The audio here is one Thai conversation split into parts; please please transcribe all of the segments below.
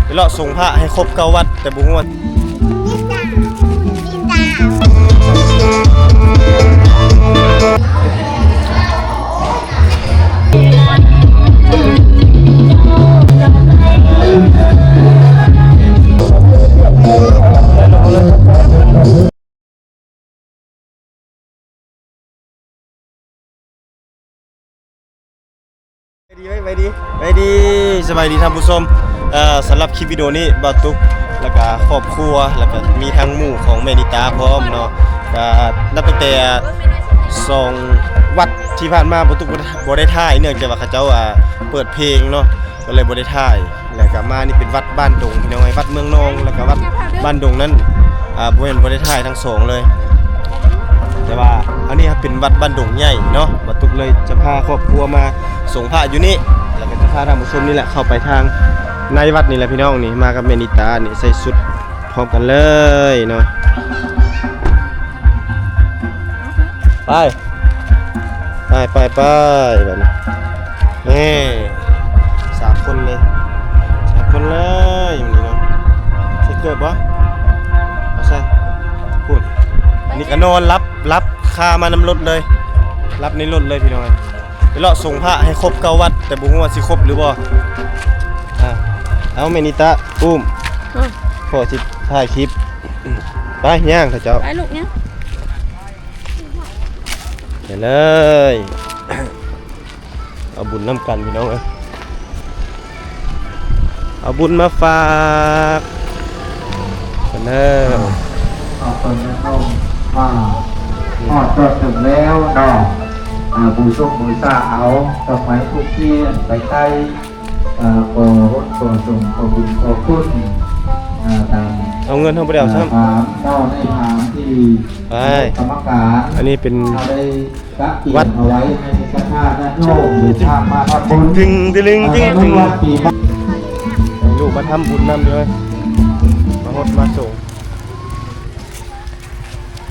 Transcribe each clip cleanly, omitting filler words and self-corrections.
ไปเลาะส่งพระให้ครบ9 วัดแต่บุ้งวันไปดีสบายดีท่านผู้ชมสำหรับคลิปวิดีโอนี้บาตุกแล้วก็ครอบครัวแล้วก็มีทั้งหมู่ของแม่นิตาพร้อมเนาะก็นับตั้งแต่2 วัดที่ผ่านมาบาตุกบ่ได้ถ่ายเนื่องจากว่าเขาเจ้าเปิดเพลงเนาะก็เลยบ่ได้ถ่ายแล้วก็มานี่เป็นวัดบ้านดงพี่น้องวัดเมืองนองแล้วก็วัดบ้านดงนั้นบ่ได้ถ่ายทั้ง2เลยแต่ว่าอันนี้ครับเป็นวัดบ้านดงใหญ่เนาะบาตุกเลยจะพาครอบครัวมาส่งพระอยู่นี่แล้วก็จะพาท่านผู้ชมนี่แหละเข้าไปทางในวัดนี่แหละพี่น้องนี่มากับเมนิตานี่ใส่ชุดพร้อมกันเลยเนาะไปแบบนี้นี่3 คนเลย3 คนเลยอย่างนี้เนาะใส่เกิดปะเอาใส่พูดนี่ก็นอนรับคามานำรถเลยรับในรถเลยพี่น้องไปเลาะส่งพระให้ครบ9 วัดแต่บุ้งว่าสิครบหรือบ่เอาเมนิตาอุ้มพอสิถ่ายคลิปไปย่างเถอะเจ้าไปลูกเนี่ยเดี๋ยวเลยเอาบุญน้ำกันพี่น้องเอาบุญมาฝากกันเด้อขอบคุณนะครับหอดจดถึงแล้วเนาะบูชกบูชาเอาดอกไม้ทุกที่ไปใกล้โปรดโปรดส่งโปรบุญโปรคุณเอาเงินเท่าไหร่เอาซ้ำเจ้าได้ถามที่กรรมการอันนี้เป็นวัดเอาไว้ให้สัก5 ด้านโน้มหรือทางมาทำบุญถึงลูกมาทำบุญนำเลยมาหดมาส่ง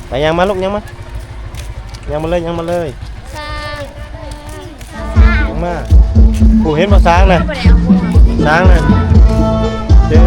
ไปยังมาลูกยังมาเลยยังมาผู้เห็นบ่ช้างนะเด้อ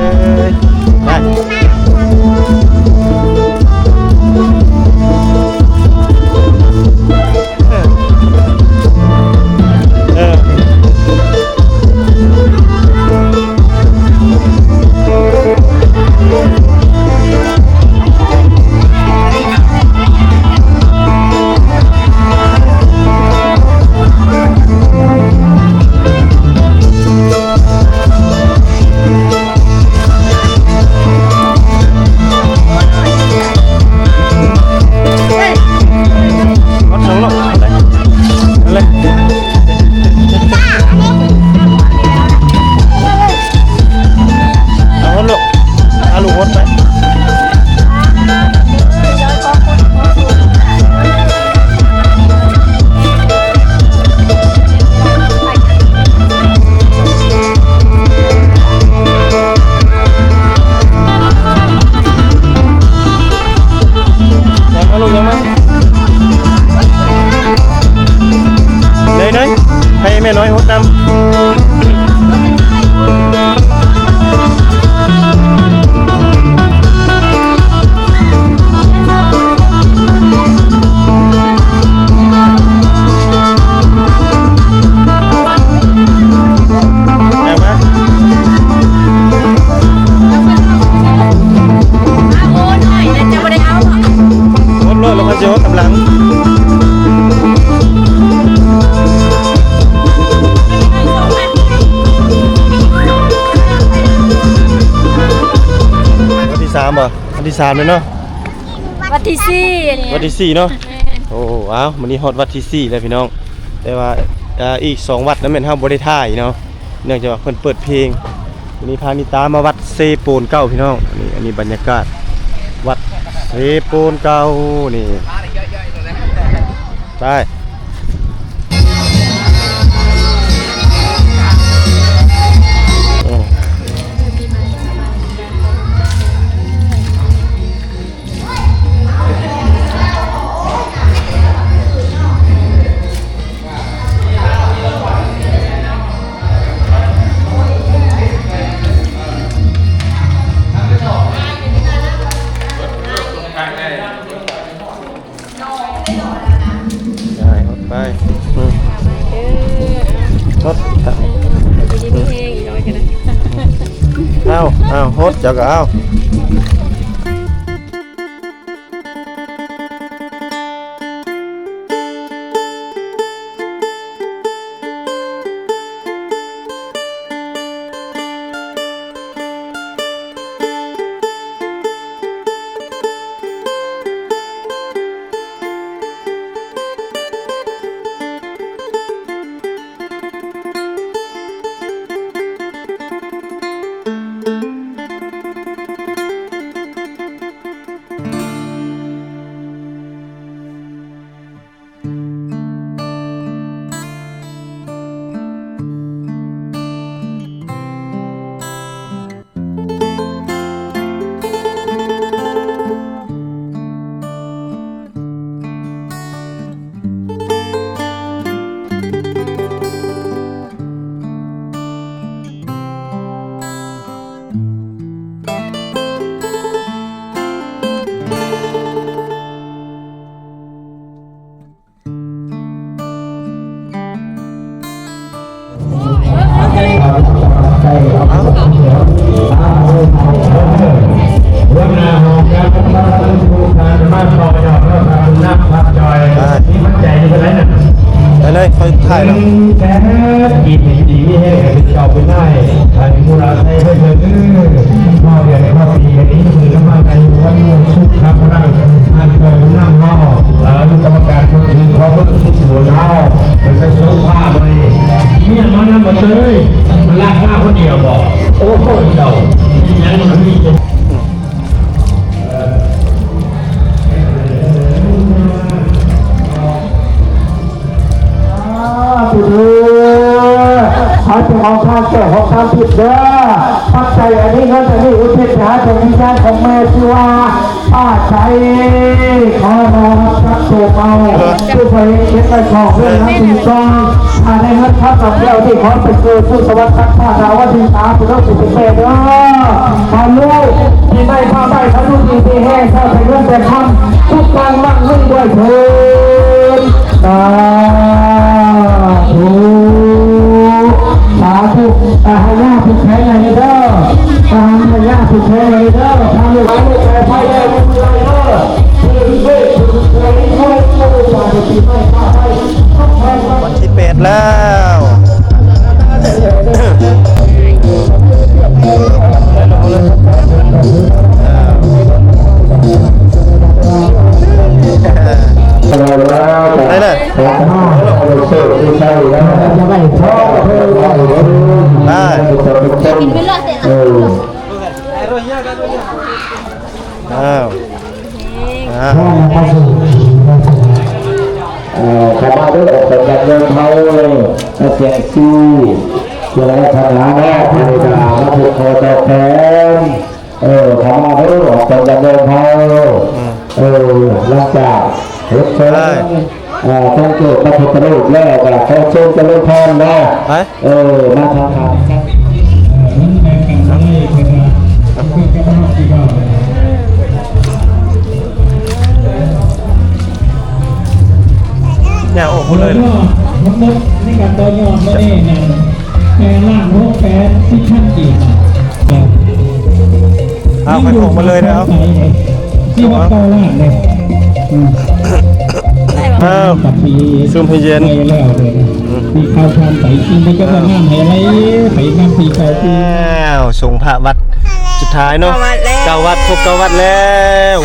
ให้แม่น้อยหดน้ำกำลังวันที่ 3ป่ะวันที่ 3เลยเนาะวัดที่ 4วันที่ 4เนาะโอ้อ้าววันนี้ฮอดวัดที่4แล้วพี่น้องแต่ว่าอีก2 วัดนั้นเป็นห้ามบ่ได้ถ่ายเนาะเนื่องจากว่าเพิ่นเปิดเพลงวันนี้พานิตามาวัดเซโปนเก่าพี่น้องอันนี้บรรยากาศวัดเซโปนเก่านี่ไป เ เอาโฮดเจ้าก็เอาไปเลยค่อยถ่ายแล้ว แค่กินดีให้เป็นจอบเป็นได้อันนี้มูราไทยให้เธอพ่อเรียนพ่อปีอันนี้คือน้ำมันในวันชุกครับได้อันเกิดนั่งนอกแล้วกรรมการคนอื่นเขาก็ทุกหัวเท้าเป็นใส่โซฟาไปเนี่ยมันนั่งมาเลยมันลากข้าคนเดียวบอกโอ้โหเจ้าที่นั้นมันมีจุดหาเจ้าของทางแก่ของทางผิดเด้อตั้งใจอันนี้เงินอันนี้อุทิศหาดวงวิญญาณของแม่ชื่อว่าป้าใจขอรอรับโศกเอาผู้ไปเช็ดไปของเรื่องน้ำสีกองถ้าได้เงินพักกับเดียวที่ขอไปเจอผู้สวัสดิ์พักผ้าดาวดินตาเป็นรถสิบเอ็ดเด้อพอลูกที่ได้ผ้าได้ทั้งลูกดีที่แห้งถ้าไปเรื่องแต่ทำทุกการมั่งมุ่งด้วยเถิดสาธุสาธุตาหายาผู้แข็งเลยเด้อตาหายาผู้แข็งเลยเด้อทำให้ไว้ในใจไฟได้ไม่เป็นไรเด้อวันที่8แล้วไปเลยกินไม่เลิกเสร็จแล้วอ้าวเขามาด้วยอกเป็นแบบเดิมเขาเลยมาเสียงซีเสียงอะไรทางหลังแม่ภรรยามาผูกคอต่อแขนเขามาด้วยอกเป็นแบบเดิมเขาหลังจากเฮ็ดเชิญต้องเกิดมาถูกกระดูกแรกอะเขาเชิญจะเล่นพรนะมาทำทางเนี่ยโอ้โหเลยมันมดในการตัวยอดไม่ได้นะแปลล่างโน้แปลที่ขั้นจีบเอาไปออกมาเลยนะครับ ที่วัดเก้าล่างเลยกับปี ซุ่มให้เย็น ไปแล้วเลยปีเข้าทำใส่กินไปก็จะน้ำอะไรใส่น้ำปีเก่าปี แล้วส่งพระวัดสุดท้ายเนาะ9 วัดครบ9 วัดแล้ว